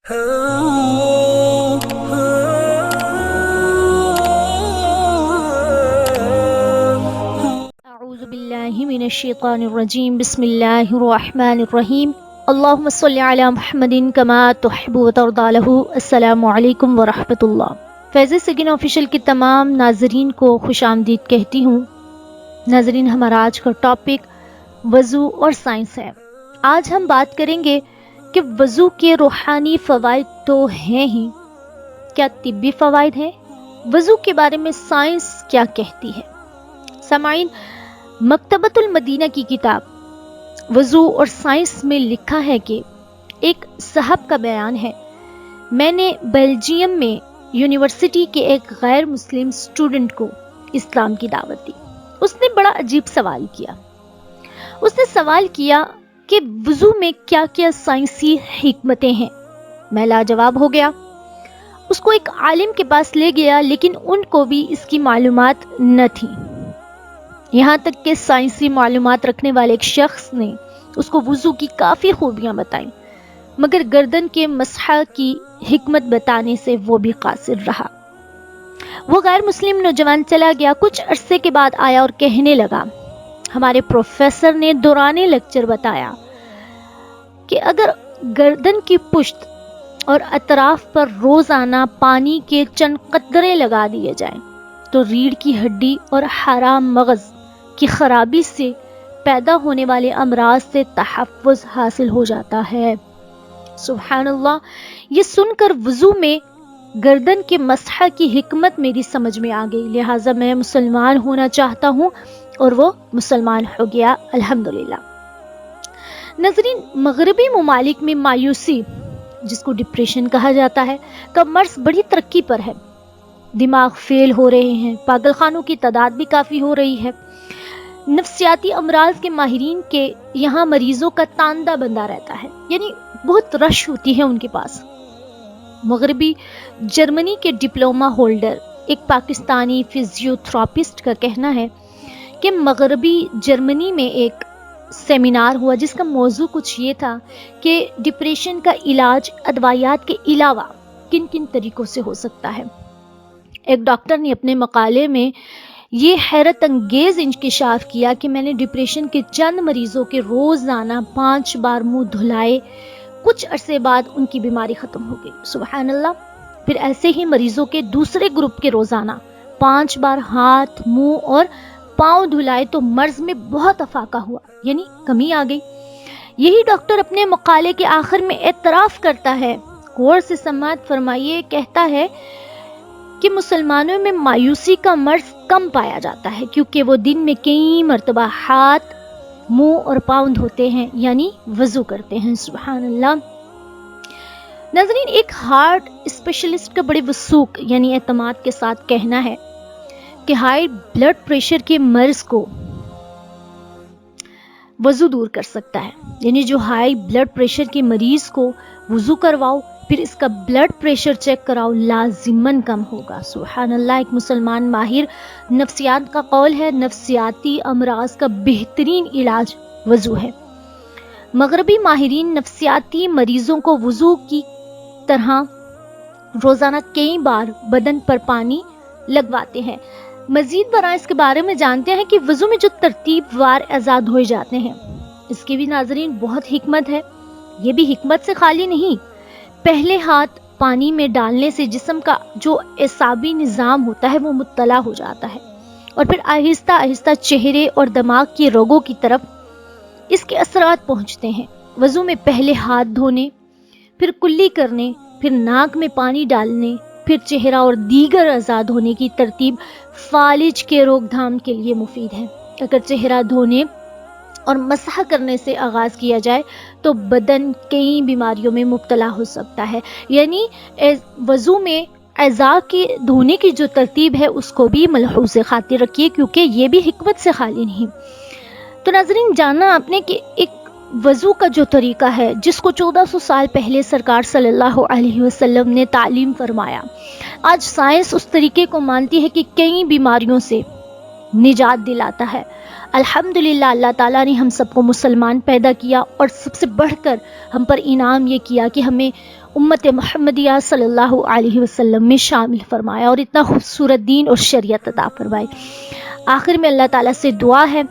اعوذ باللہ من الشیطان الرجیم، بسم اللہ الرحمن الرحیم، اللہم صلی علی محمد کما تحب و ترضی لہ۔ السلام علیکم ورحمۃ اللہ۔ فیض سگن آفیشیل کے تمام ناظرین کو خوش آمدید کہتی ہوں۔ ناظرین، ہمارا آج کا ٹاپک وضو اور سائنس ہے۔ آج ہم بات کریں گے کہ وضو کے روحانی فوائد تو ہیں ہی، کیا طبی فوائد ہیں؟ وضو کے بارے میں سائنس کیا کہتی ہے؟ سامعین، مکتبۃ المدینہ کی کتاب وضو اور سائنس میں لکھا ہے کہ ایک صاحب کا بیان ہے، میں نے بیلجیم میں یونیورسٹی کے ایک غیر مسلم اسٹوڈنٹ کو اسلام کی دعوت دی۔ اس نے بڑا عجیب سوال کیا۔ اس نے سوال کیا کہ وضو میں کیا کیا سائنسی حکمتیں ہیں؟ میں لاجواب ہو گیا۔ اس کو ایک عالم کے پاس لے گیا، لیکن ان کو بھی اس کی معلومات نہ تھیں۔ یہاں تک کہ سائنسی معلومات رکھنے والے ایک شخص نے اس کو وضو کی کافی خوبیاں بتائیں، مگر گردن کے مسح کی حکمت بتانے سے وہ بھی قاصر رہا۔ وہ غیر مسلم نوجوان چلا گیا۔ کچھ عرصے کے بعد آیا اور کہنے لگا، ہمارے پروفیسر نے دوران لیکچر بتایا کہ اگر گردن کی پشت اور اطراف پر روزانہ پانی کے چند قطرے لگا دیے جائیں تو ریڑھ کی ہڈی اور حرام مغز کی خرابی سے پیدا ہونے والے امراض سے تحفظ حاصل ہو جاتا ہے۔ سبحان اللہ! یہ سن کر وضو میں گردن کے مسح کی حکمت میری سمجھ میں آ گئی، لہٰذا میں مسلمان ہونا چاہتا ہوں، اور وہ مسلمان ہو گیا الحمدللہ۔ ناظرین، مغربی ممالک میں مایوسی، جس کو ڈپریشن کہا جاتا ہے، کا مرض بڑی ترقی پر ہے۔ دماغ فیل ہو رہے ہیں، پاگل خانوں کی تعداد بھی کافی ہو رہی ہے۔ نفسیاتی امراض کے ماہرین کے یہاں مریضوں کا تاندہ بندہ رہتا ہے، یعنی بہت رش ہوتی ہے ان کے پاس۔ مغربی جرمنی کے ڈپلومہ ہولڈر ایک پاکستانی فزیوتھراپسٹ کا کہنا ہے کہ مغربی جرمنی میں ایک سیمینار ہوا جس کا موضوع کچھ یہ تھا کہ ڈپریشن کا علاج ادویات کے علاوہ کن کن طریقوں سے ہو سکتا ہے۔ ایک ڈاکٹر نے اپنے مقالے میں یہ حیرت انگیز انکشاف کیا کہ میں نے ڈپریشن کے چند مریضوں کے روزانہ 5 بار منہ دھلائے، کچھ عرصے بعد ان کی بیماری ختم ہو گئی۔ سبحان اللہ! پھر ایسے ہی مریضوں کے دوسرے گروپ کے روزانہ 5 بار ہاتھ، منہ اور پاؤں دھلائے تو مرض میں بہت افاقہ ہوا، یعنی کمی آ گئی۔ یہی ڈاکٹر اپنے مقالے کے آخر میں اعتراف کرتا ہے، غور سے سماعت فرمائیے، کہتا ہے کہ مسلمانوں میں مایوسی کا مرض کم پایا جاتا ہے کیونکہ وہ دن میں کئی مرتبہ ہاتھ، منہ اور پاؤں دھوتے ہیں، یعنی وضو کرتے ہیں۔ سبحان اللہ! ناظرین، ایک ہارٹ اسپیشلسٹ کا بڑے وثوق یعنی اعتماد کے ساتھ کہنا ہے کہ ہائی بلڈ پریشر کے مرض کو وضو دور کر سکتا ہے، یعنی جو ہائی بلڈ پریشر کے مریض کو وضو کرواؤ، پھر اس کا بلڈ پریشر چیک کراؤ، لازماً کم ہوگا۔ سبحان اللہ! ایک مسلمان ماہر نفسیات کا قول ہے، نفسیاتی امراض کا بہترین علاج وضو ہے۔ مغربی ماہرین نفسیاتی مریضوں کو وضو کی طرح روزانہ کئی بار بدن پر پانی لگواتے ہیں۔ مزید برآں اس کے بارے میں جانتے ہیں کہ وضو میں جو ترتیب وار اعضاء دھوئے جاتے ہیں، اس کی بھی ناظرین بہت حکمت ہے۔ یہ بھی حکمت سے خالی نہیں۔ پہلے ہاتھ پانی میں ڈالنے سے جسم کا جو اعصابی نظام ہوتا ہے وہ مطلع ہو جاتا ہے، اور پھر آہستہ آہستہ چہرے اور دماغ کی رگوں کی طرف اس کے اثرات پہنچتے ہیں۔ وضو میں پہلے ہاتھ دھونے، پھر کلی کرنے، پھر ناک میں پانی ڈالنے، پھر چہرہ اور دیگر اعضاء دھونے کی ترتیب فالج کے روک تھام کے لیے مفید ہے۔ اگر چہرہ دھونے اور مسح کرنے سے آغاز کیا جائے تو بدن کئی بیماریوں میں مبتلا ہو سکتا ہے، یعنی وضو میں اعضاء کی دھونے کی جو ترتیب ہے اس کو بھی ملحوظ خاطر رکھیے، کیونکہ یہ بھی حکمت سے خالی نہیں۔ تو ناظرین، جاننا آپ نے کہ ایک وضو کا جو طریقہ ہے جس کو 1400 سال پہلے سرکار صلی اللہ علیہ وسلم نے تعلیم فرمایا، آج سائنس اس طریقے کو مانتی ہے کہ کئی بیماریوں سے نجات دلاتا ہے۔ الحمدللہ، اللہ تعالیٰ نے ہم سب کو مسلمان پیدا کیا، اور سب سے بڑھ کر ہم پر انعام یہ کیا کہ ہمیں امت محمدیہ صلی اللہ علیہ وسلم میں شامل فرمایا اور اتنا خوبصورت دین اور شریعت عطا فرمائی۔ آخر میں اللہ تعالیٰ سے دعا ہے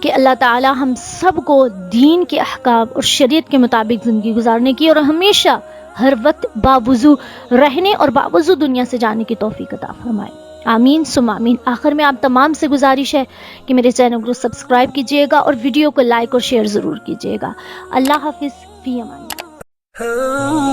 کہ اللہ تعالیٰ ہم سب کو دین کے احکام اور شریعت کے مطابق زندگی گزارنے کی اور ہمیشہ ہر وقت باوضو رہنے اور باوضو دنیا سے جانے کی توفیق عطا فرمائے، آمین ثم آمین۔ آخر میں آپ تمام سے گزارش ہے کہ میرے چینل کو سبسکرائب کیجیے گا اور ویڈیو کو لائک اور شیئر ضرور کیجیے گا۔ اللہ حافظ، فی امان اللہ۔